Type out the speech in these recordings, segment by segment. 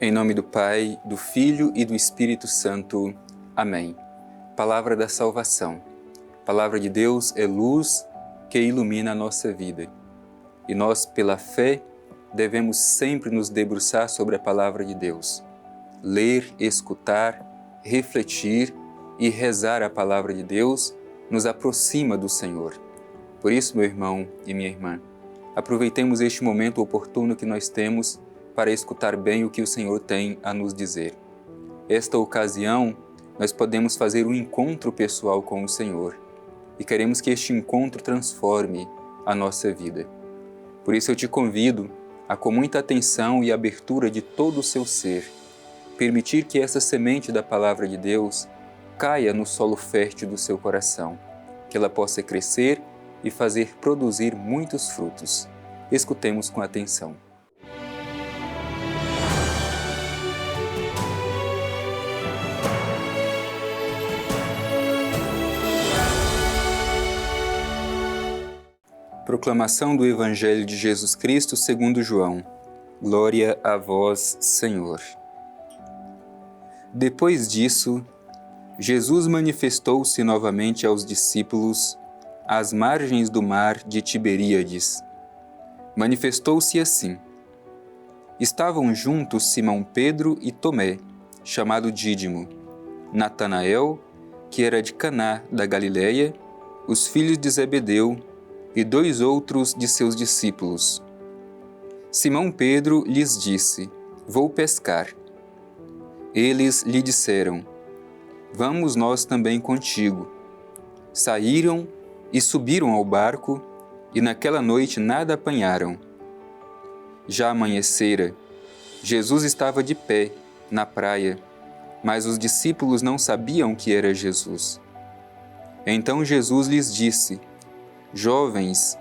Em nome do Pai, do Filho e do Espírito Santo. Amém. Palavra da salvação. Palavra de Deus é luz que ilumina a nossa vida. E nós, pela fé, devemos sempre nos debruçar sobre a Palavra de Deus. Ler, escutar, refletir e rezar a Palavra de Deus nos aproxima do Senhor. Por isso, meu irmão e minha irmã, aproveitemos este momento oportuno que nós temos para escutar bem o que o Senhor tem a nos dizer. Esta ocasião, nós podemos fazer um encontro pessoal com o Senhor e queremos que este encontro transforme a nossa vida. Por isso eu te convido a, com muita atenção e abertura de todo o seu ser, permitir que essa semente da Palavra de Deus caia no solo fértil do seu coração, que ela possa crescer e fazer produzir muitos frutos. Escutemos com atenção. Proclamação do Evangelho de Jesus Cristo segundo João. Glória a vós, Senhor. Depois disso, Jesus manifestou-se novamente aos discípulos às margens do mar de Tiberíades. Manifestou-se assim. Estavam juntos Simão Pedro e Tomé, chamado Dídimo, Natanael, que era de Caná da Galileia, os filhos de Zebedeu, e 2 outros de seus discípulos. Simão Pedro lhes disse: Vou pescar. Eles lhe disseram: Vamos nós também contigo. Saíram e subiram ao barco, e naquela noite nada apanharam. Já amanhecera, Jesus estava de pé na praia, mas os discípulos não sabiam que era Jesus. Então Jesus lhes disse: Jovens,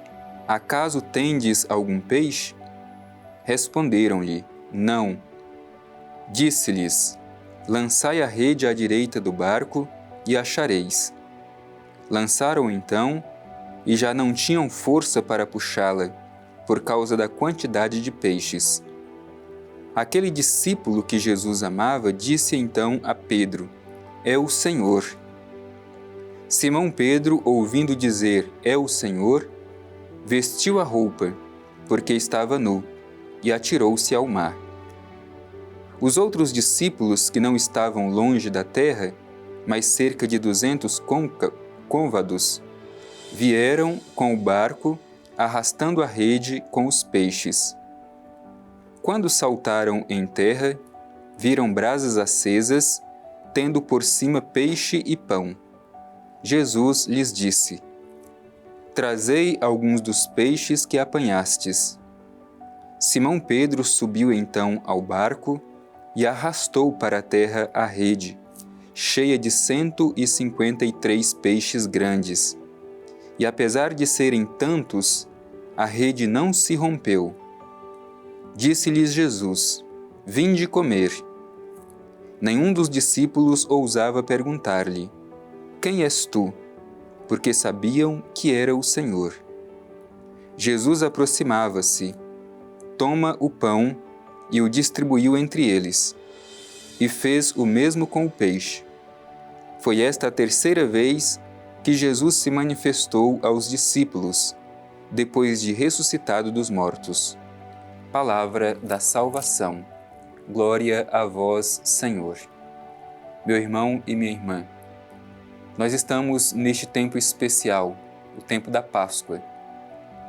acaso tendes algum peixe? Responderam-lhe: Não. Disse-lhes: Lançai a rede à direita do barco e achareis. Lançaram então, e já não tinham força para puxá-la, por causa da quantidade de peixes. Aquele discípulo que Jesus amava disse então a Pedro: É o Senhor. Simão Pedro, ouvindo dizer é o Senhor, vestiu a roupa, porque estava nu, e atirou-se ao mar. Os outros discípulos, que não estavam longe da terra, mas cerca de 200 côvados, vieram com o barco, arrastando a rede com os peixes. Quando saltaram em terra, viram brasas acesas, tendo por cima peixe e pão. Jesus lhes disse: Trazei alguns dos peixes que apanhastes. Simão Pedro subiu então ao barco e arrastou para a terra a rede, cheia de 153 peixes grandes. E apesar de serem tantos, a rede não se rompeu. Disse-lhes Jesus: Vinde comer. Nenhum dos discípulos ousava perguntar-lhe: Quem és tu? Porque sabiam que era o Senhor. Jesus aproximava-se, toma o pão e o distribuiu entre eles, e fez o mesmo com o peixe. Foi esta a 3ª vez que Jesus se manifestou aos discípulos, depois de ressuscitado dos mortos. Palavra da salvação. Glória a vós, Senhor. Meu irmão e minha irmã, nós estamos neste tempo especial, o tempo da Páscoa.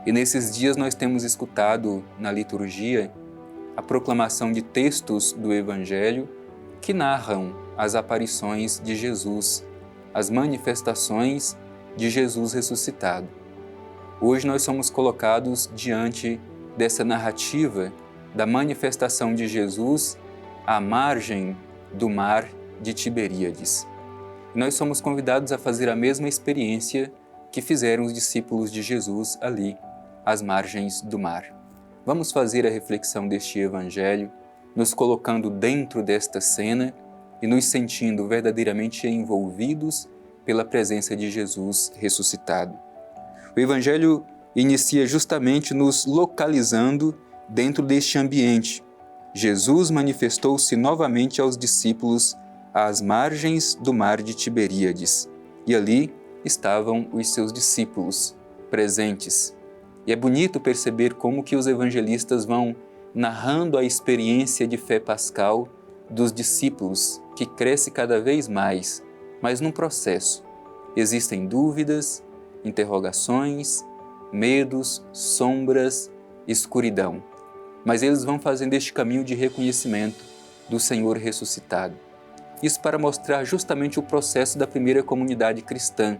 E nesses dias nós temos escutado na liturgia a proclamação de textos do Evangelho que narram as aparições de Jesus, as manifestações de Jesus ressuscitado. Hoje nós somos colocados diante dessa narrativa da manifestação de Jesus à margem do mar de Tiberíades. Nós somos convidados a fazer a mesma experiência que fizeram os discípulos de Jesus ali, às margens do mar. Vamos fazer a reflexão deste Evangelho, nos colocando dentro desta cena e nos sentindo verdadeiramente envolvidos pela presença de Jesus ressuscitado. O Evangelho inicia justamente nos localizando dentro deste ambiente, Jesus manifestou-se novamente aos discípulos às margens do mar de Tiberíades, e ali estavam os seus discípulos presentes. E é bonito perceber como que os evangelistas vão narrando a experiência de fé pascal dos discípulos, que cresce cada vez mais, mas num processo. Existem dúvidas, interrogações, medos, sombras, escuridão. Mas eles vão fazendo este caminho de reconhecimento do Senhor ressuscitado. Isso para mostrar justamente o processo da primeira comunidade cristã,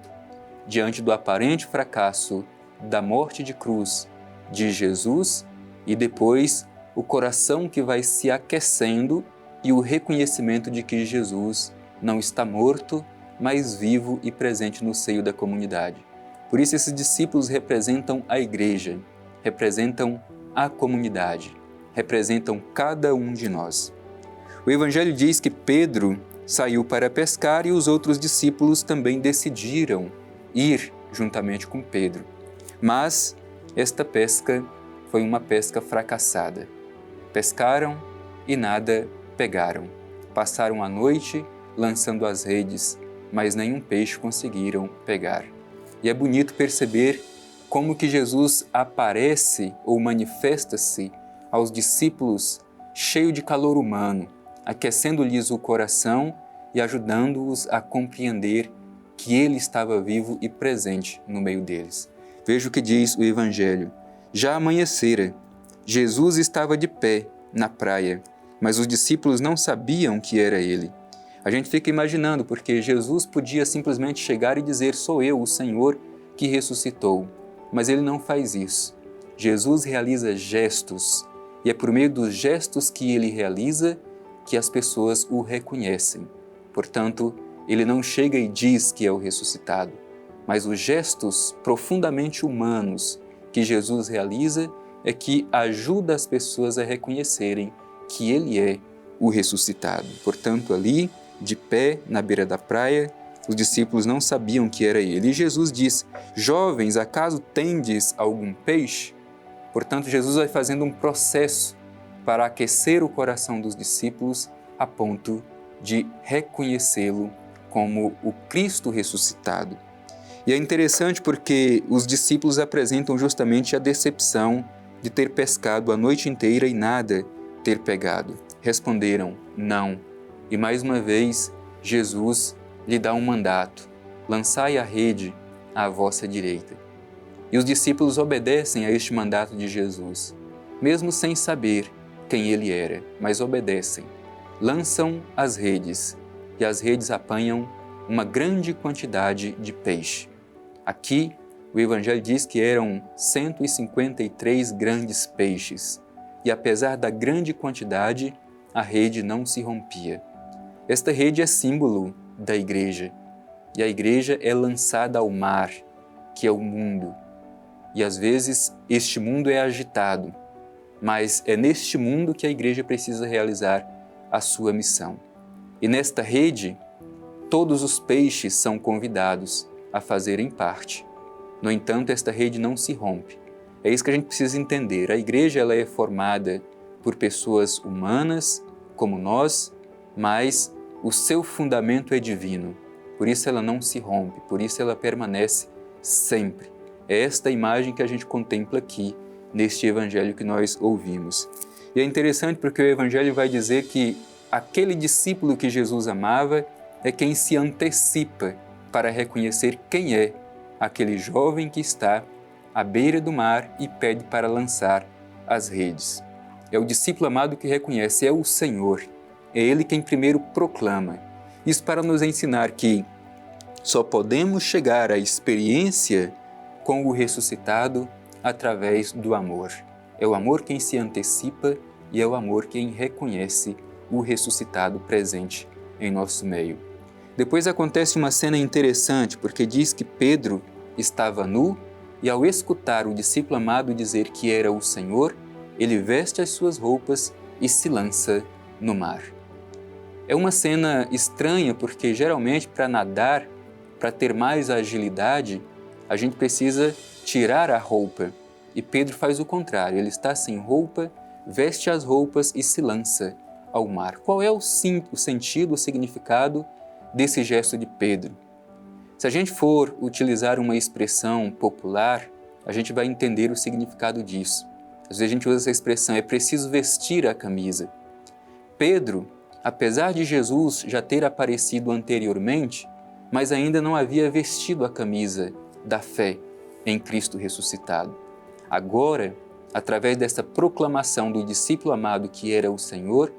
diante do aparente fracasso da morte de cruz de Jesus e depois o coração que vai se aquecendo e o reconhecimento de que Jesus não está morto, mas vivo e presente no seio da comunidade. Por isso esses discípulos representam a igreja, representam a comunidade, representam cada um de nós. O Evangelho diz que Pedro saiu para pescar e os outros discípulos também decidiram ir juntamente com Pedro. Mas esta pesca foi uma pesca fracassada. Pescaram e nada pegaram. Passaram a noite lançando as redes, mas nenhum peixe conseguiram pegar. E é bonito perceber como que Jesus aparece ou manifesta-se aos discípulos cheio de calor humano, aquecendo-lhes o coração e ajudando-os a compreender que Ele estava vivo e presente no meio deles. Veja o que diz o Evangelho. Já amanhecera, Jesus estava de pé na praia, mas os discípulos não sabiam que era Ele. A gente fica imaginando, porque Jesus podia simplesmente chegar e dizer: sou eu, o Senhor, que ressuscitou. Mas Ele não faz isso. Jesus realiza gestos, e é por meio dos gestos que Ele realiza que as pessoas o reconhecem. Portanto, Ele não chega e diz que é o ressuscitado, mas os gestos profundamente humanos que Jesus realiza é que ajuda as pessoas a reconhecerem que Ele é o ressuscitado. Portanto, ali, de pé, na beira da praia, os discípulos não sabiam que era Ele. E Jesus diz: jovens, acaso tendes algum peixe? Portanto, Jesus vai fazendo um processo para aquecer o coração dos discípulos a ponto de reconhecê-lo como o Cristo ressuscitado. E é interessante porque os discípulos apresentam justamente a decepção de ter pescado a noite inteira e nada ter pegado. Responderam: não. E mais uma vez, Jesus lhe dá um mandato: lançai a rede à vossa direita. E os discípulos obedecem a este mandato de Jesus, mesmo sem saber quem Ele era, mas obedecem. Lançam as redes, e as redes apanham uma grande quantidade de peixe. Aqui, o Evangelho diz que eram 153 grandes peixes, e apesar da grande quantidade, a rede não se rompia. Esta rede é símbolo da igreja, e a igreja é lançada ao mar, que é o mundo. E às vezes este mundo é agitado, mas é neste mundo que a igreja precisa realizar a sua missão. E nesta rede, todos os peixes são convidados a fazerem parte. No entanto, esta rede não se rompe. É isso que a gente precisa entender. A igreja ela é formada por pessoas humanas, como nós, mas o seu fundamento é divino. Por isso ela não se rompe, por isso ela permanece sempre. É esta imagem que a gente contempla aqui, neste Evangelho que nós ouvimos. E é interessante porque o Evangelho vai dizer que aquele discípulo que Jesus amava é quem se antecipa para reconhecer quem é aquele jovem que está à beira do mar e pede para lançar as redes. É o discípulo amado que reconhece, é o Senhor. É Ele quem primeiro proclama. Isso para nos ensinar que só podemos chegar à experiência com o ressuscitado através do amor. É o amor quem se antecipa e é o amor quem reconhece o ressuscitado presente em nosso meio. Depois acontece uma cena interessante, porque diz que Pedro estava nu e ao escutar o discípulo amado dizer que era o Senhor, ele veste as suas roupas e se lança no mar. É uma cena estranha porque geralmente para nadar, para ter mais agilidade, a gente precisa tirar a roupa. E Pedro faz o contrário, ele está sem roupa, veste as roupas e se lança ao mar. Qual é o sentido, o significado desse gesto de Pedro? Se a gente for utilizar uma expressão popular, a gente vai entender o significado disso. Às vezes a gente usa essa expressão, é preciso vestir a camisa. Pedro, apesar de Jesus já ter aparecido anteriormente, mas ainda não havia vestido a camisa da fé em Cristo ressuscitado. Agora, através dessa proclamação do discípulo amado que era o Senhor,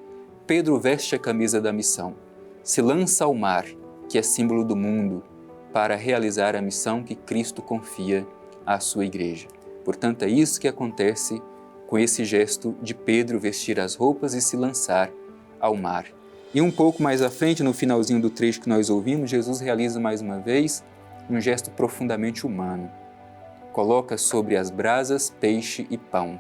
Pedro veste a camisa da missão, se lança ao mar, que é símbolo do mundo, para realizar a missão que Cristo confia à sua igreja. Portanto, é isso que acontece com esse gesto de Pedro vestir as roupas e se lançar ao mar. E um pouco mais à frente, no finalzinho do trecho que nós ouvimos, Jesus realiza mais uma vez um gesto profundamente humano. Coloca sobre as brasas peixe e pão,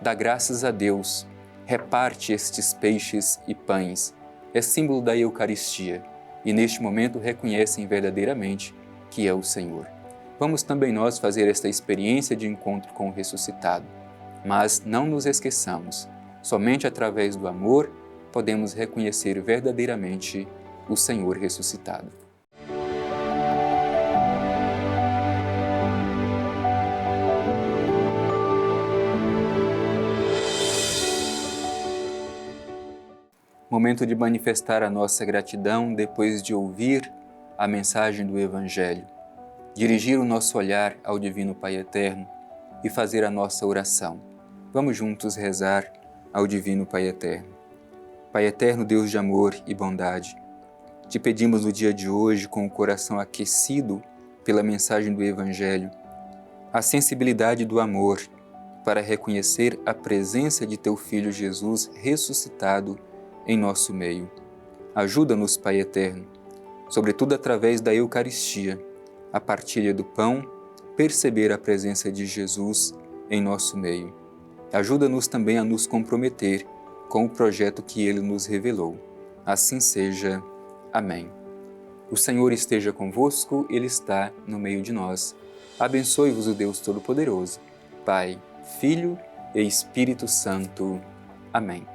dá graças a Deus, reparte estes peixes e pães. É símbolo da Eucaristia e neste momento reconhecem verdadeiramente que é o Senhor. Vamos também nós fazer esta experiência de encontro com o ressuscitado. Mas não nos esqueçamos, somente através do amor podemos reconhecer verdadeiramente o Senhor ressuscitado. Momento de manifestar a nossa gratidão depois de ouvir a mensagem do Evangelho, dirigir o nosso olhar ao Divino Pai Eterno e fazer a nossa oração. Vamos juntos rezar ao Divino Pai Eterno. Pai Eterno, Deus de amor e bondade, te pedimos no dia de hoje, com o coração aquecido pela mensagem do Evangelho, a sensibilidade do amor para reconhecer a presença de Teu Filho Jesus ressuscitado em nosso meio. Ajuda-nos, Pai Eterno, sobretudo através da Eucaristia, a partilha do pão, perceber a presença de Jesus em nosso meio. Ajuda-nos também a nos comprometer com o projeto que Ele nos revelou. Assim seja. Amém. O Senhor esteja convosco, Ele está no meio de nós. Abençoe-vos o Deus Todo-Poderoso, Pai, Filho e Espírito Santo. Amém.